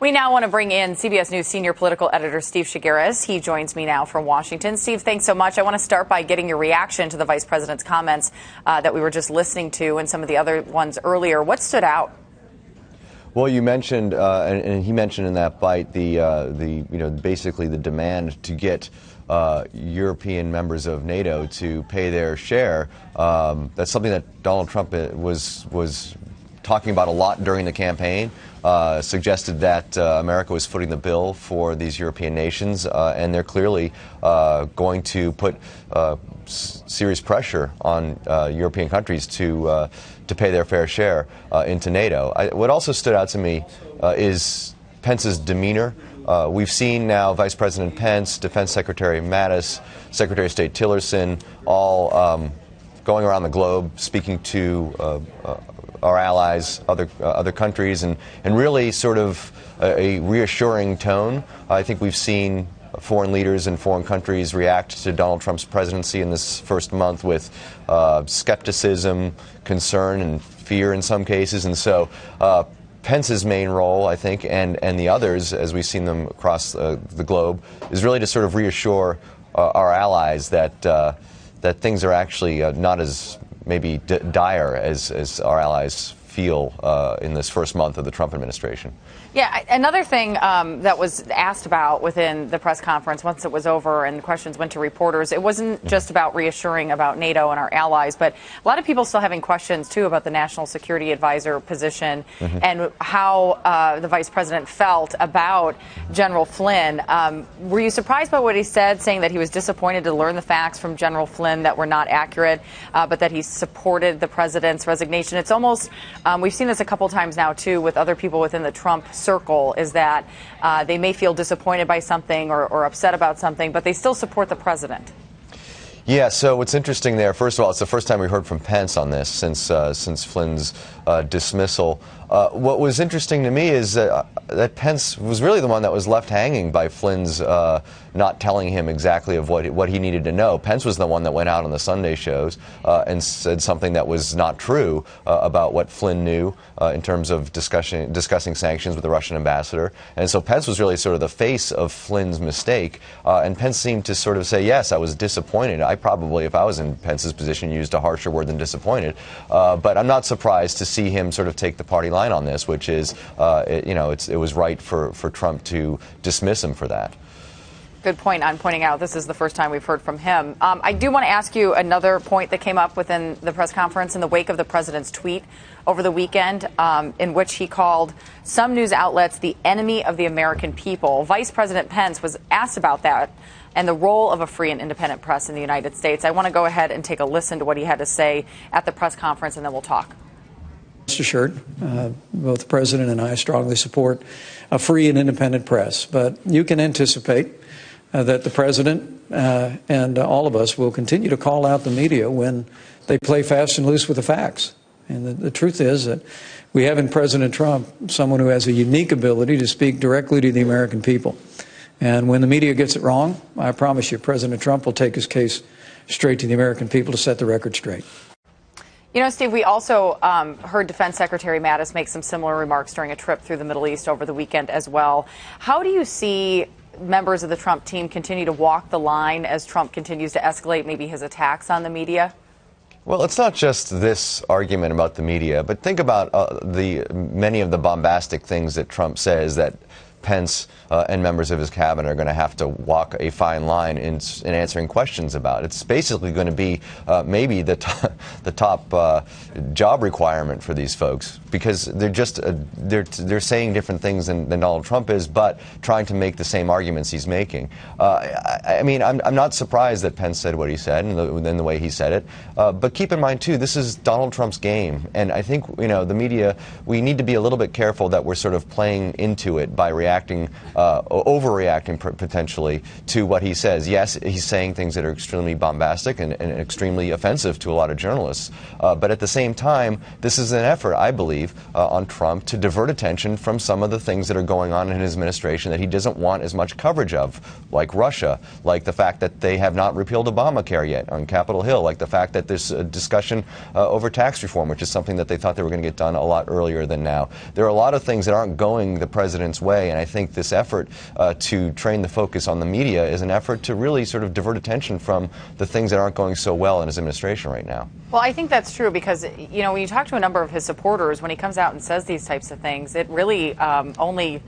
We now want to bring in CBS News senior political editor Steve Chaggaris. He joins me now from Washington. Steve, thanks so much. I want to start by getting your reaction to the vice president's comments that we were just listening to and some of the other ones earlier. What stood out? Well, you mentioned, and he mentioned in that bite, basically the demand to get European members of NATO to pay their share. That's something that Donald Trump was talking about a lot during the campaign. Suggested that America was footing the bill for these European nations, and they're clearly going to put serious pressure on European countries to pay their fair share into NATO. What also stood out to me is Pence's demeanor. We've seen now Vice President Pence, Defense Secretary Mattis, Secretary of State Tillerson, all going around the globe speaking to our allies, other countries, and really sort of a reassuring tone. I think we've seen foreign leaders in foreign countries react to Donald Trump's presidency in this first month with skepticism, concern, and fear in some cases. And so Pence's main role, I think, and the others, as we've seen them across the globe, is really to sort of reassure our allies that things are actually not as maybe dire as our allies feel in this first month of the Trump administration. Yeah, another thing that was asked about within the press conference once it was over and the questions went to reporters, it wasn't just about reassuring about NATO and our allies, but a lot of people still having questions, too, about the National Security Advisor position and how the vice president felt about General Flynn. Were you surprised by what he said, saying that he was disappointed to learn the facts from General Flynn that were not accurate, but that he supported the president's resignation? It's almost, we've seen this a couple times now, too, with other people within the Trump circle, is that they may feel disappointed by something or upset about something, but they still support the president. Yeah, so what's interesting there, first of all, it's the first time we heard from Pence on this since Flynn's dismissal. What was interesting to me is that Pence was really the one that was left hanging by Flynn's not telling him exactly of what he needed to know. Pence was the one that went out on the Sunday shows and said something that was not true about what Flynn knew in terms of discussing sanctions with the Russian ambassador. And so Pence was really sort of the face of Flynn's mistake. And Pence seemed to sort of say, yes, I was disappointed. I probably, if I was in Pence's position, used a harsher word than disappointed. But I'm not surprised to see him sort of take the party line on this, which is, it was right for Trump to dismiss him for that. Good point on pointing out this is the first time we've heard from him. I do want to ask you another point that came up within the press conference in the wake of the president's tweet over the weekend, in which he called some news outlets the enemy of the American people. Vice President Pence was asked about that and the role of a free and independent press in the United States. I want to go ahead and take a listen to what he had to say at the press conference, and then we'll talk. Rest assured, both the president and I strongly support a free and independent press. But you can anticipate that the president and all of us will continue to call out the media when they play fast and loose with the facts. And the truth is that we have in President Trump someone who has a unique ability to speak directly to the American people. And when the media gets it wrong, I promise you, President Trump will take his case straight to the American people to set the record straight. You know, Steve, we also heard Defense Secretary Mattis make some similar remarks during a trip through the Middle East over the weekend as well. How do you see members of the Trump team continue to walk the line as Trump continues to escalate maybe his attacks on the media? Well, it's not just this argument about the media, but think about many of the bombastic things that Trump says that Pence and members of his cabinet are going to have to walk a fine line in answering questions about. It's basically going to be maybe the top job requirement for these folks, because they're just they're saying different things than Donald Trump is, but trying to make the same arguments he's making. I mean, I'm not surprised that Pence said what he said and the way he said it. But keep in mind too, this is Donald Trump's game, and I think the media, we need to be a little bit careful that we're sort of playing into it by reacting reacting, overreacting potentially to what he says. Yes, he's saying things that are extremely bombastic and extremely offensive to a lot of journalists. But at the same time, this is an effort, I believe, on Trump to divert attention from some of the things that are going on in his administration that he doesn't want as much coverage of, like Russia, like the fact that they have not repealed Obamacare yet on Capitol Hill, like the fact that there's a discussion over tax reform, which is something that they thought they were going to get done a lot earlier than now. There are a lot of things that aren't going the president's way, and I think this effort to train the focus on the media is an effort to really sort of divert attention from the things that aren't going so well in his administration right now. Well, I think that's true because, you know, when you talk to a number of his supporters, when he comes out and says these types of things, it really only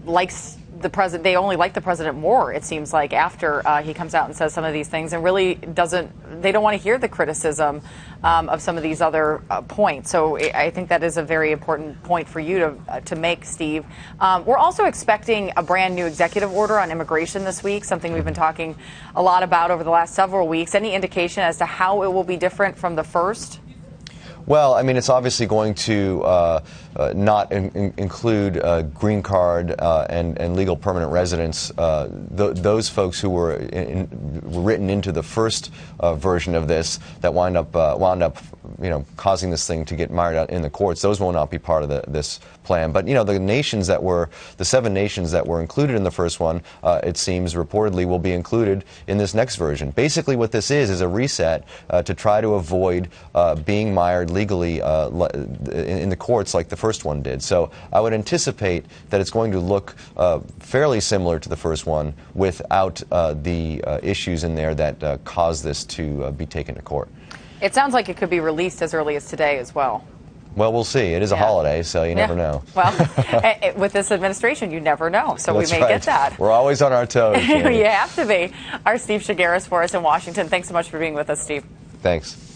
likes the president. They only like the president more, it seems like, after he comes out and says some of these things, and really they don't want to hear the criticism of some of these other points. So I think that is a very important point for you to make, Steve. We're also expecting a brand new executive order on immigration this week, something we've been talking a lot about over the last several weeks. Any indication as to how it will be different from the first? Well, I mean, it's obviously going to not include green card and legal permanent residents. Those folks who were written into the first version of this that wound up, causing this thing to get mired out in the courts. Those will not be part of this plan. But the the 7 nations that were included in the first one, it seems reportedly will be included in this next version. Basically, what this is a reset to try to avoid being mired legally in the courts like the first one did. So I would anticipate that it's going to look fairly similar to the first one without the issues in there that caused this to be taken to court. It sounds like it could be released as early as today as well. Well, we'll see. It is a holiday, so you never know. Well, with this administration, you never know. So That's we may right. get that. We're always on our toes. You have to be. Our Steve Chaggaris for us in Washington. Thanks so much for being with us, Steve. Thanks.